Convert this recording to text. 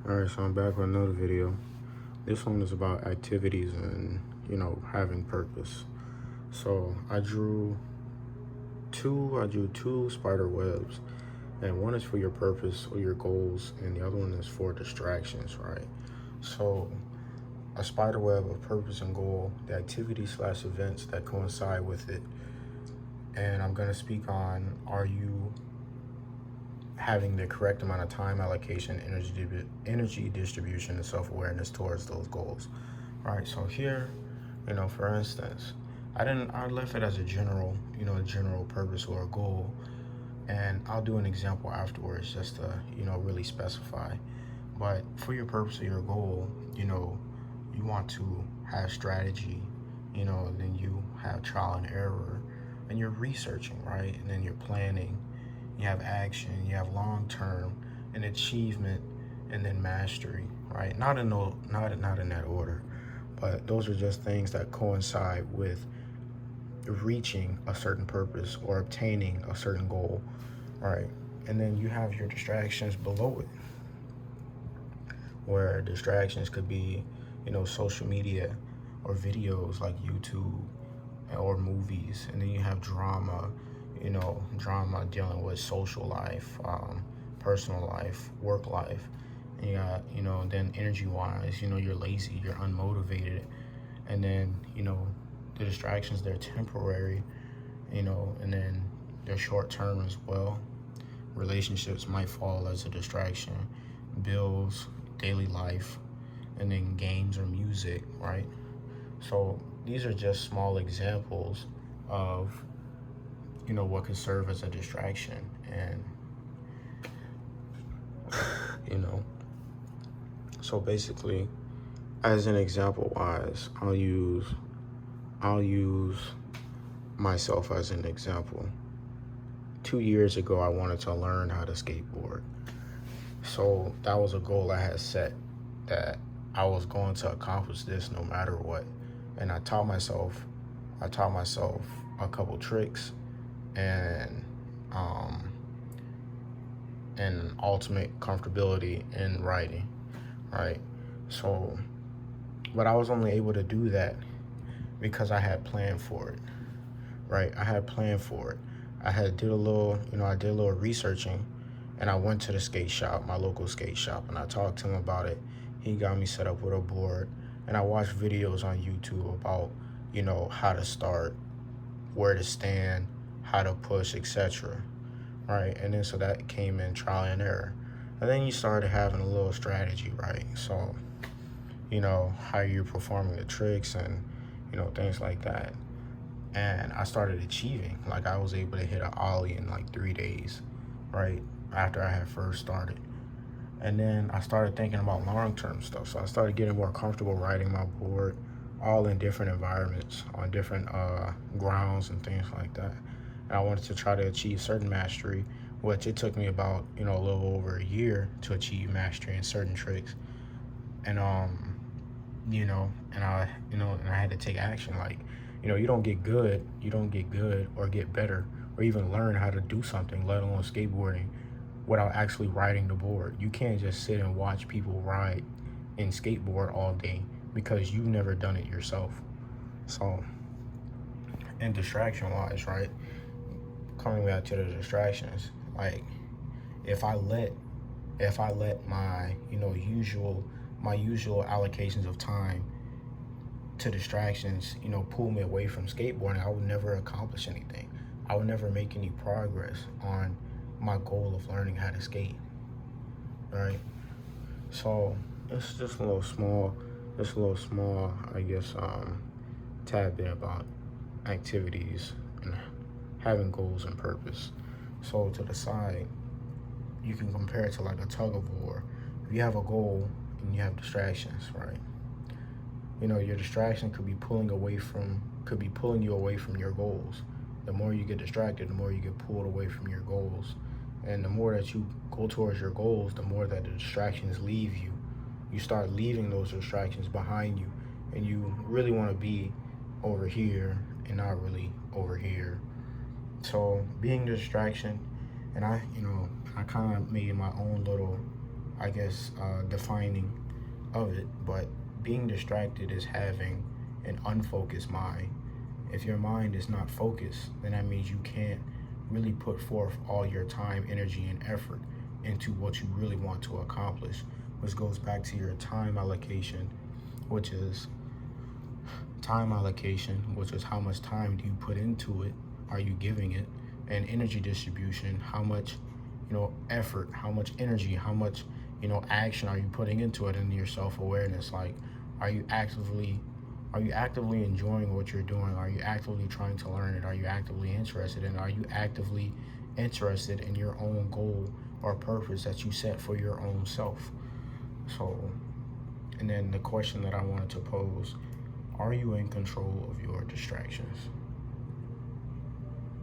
Alright, so I'm back with another video. This one is about activities and, having purpose. So I drew two spider webs, and one is for your purpose or your goals, and the other one is for distractions, right? So a spider web of purpose and goal, the activities/events that coincide with it. And I'm gonna speak on, are you having the correct amount of time allocation, energy distribution, and self-awareness towards those goals. Right. So here, for instance, I left it as a general purpose or a goal, and I'll do an example afterwards just to really specify. But for your purpose or your goal, you want to have strategy, then you have trial and error, and you're researching, right? And then you're planning, you have action, you have long term, and achievement, and then mastery, right? Not in that order, but those are just things that coincide with reaching a certain purpose or obtaining a certain goal, right? And then you have your distractions below it, where distractions could be, social media or videos like YouTube or movies. And then you have drama dealing with social life, personal life, work life. And you got, then energy wise, you're lazy, you're unmotivated. And then, the distractions, they're temporary, and then they're short term as well. Relationships might fall as a distraction, bills, daily life, and then games or music, right? So these are just small examples of what could serve as a distraction. And you know so basically, as an example wise, I'll use myself as an example. 2 years ago, I wanted to learn how to skateboard. So that was a goal I had set, that I was going to accomplish this no matter what. And I taught myself a couple tricks and ultimate comfortability in riding, right? So, but I was only able to do that because I had planned for it, right? I had planned for it. I did a little researching, and I went to the skate shop, my local skate shop, and I talked to him about it. He got me set up with a board, and I watched videos on YouTube about, how to start, where to stand, how to push, etc. Right? And then so that came in trial and error. And then you started having a little strategy, right? So, how you're performing the tricks and, things like that. And I started achieving. Like, I was able to hit an ollie in like 3 days, right? After I had first started. And then I started thinking about long-term stuff. So I started getting more comfortable riding my board, all in different environments, on different grounds and things like that. And I wanted to try to achieve certain mastery, which it took me about, a little over a year to achieve mastery in certain tricks. And and I had to take action. Like, you don't get good or get better or even learn how to do something, let alone skateboarding, without actually riding the board. You can't just sit and watch people ride and skateboard all day because you've never done it yourself. So, and distraction wise, right? Coming back to the distractions, like, if I let my usual allocations of time to distractions, pull me away from skateboarding, I would never accomplish anything. I would never make any progress on my goal of learning how to skate, right? So it's just a little small, I guess, tad bit about activities and having goals and purpose. So to the side, you can compare it to like a tug of war. If you have a goal and you have distractions, right? Your distraction could be pulling you away from your goals. The more you get distracted, the more you get pulled away from your goals. And the more that you go towards your goals, the more that the distractions leave you. You start leaving those distractions behind you, and you really want to be over here and not really over here. So being a distraction, and I kind of made my own little I guess, defining of it. But being distracted is having an unfocused mind. If your mind is not focused, then that means you can't really put forth all your time, energy, and effort into what you really want to accomplish, which goes back to your time allocation, which is how much time do you put into it? Are you giving it? And energy distribution, how much, effort, how much energy, how much, action are you putting into it, and your self-awareness? Like, are you actively enjoying what you're doing? Are you actively trying to learn it? Are you actively interested in it? Are you actively interested in your own goal or purpose that you set for your own self? So, and then the question that I wanted to pose, are you in control of your distractions?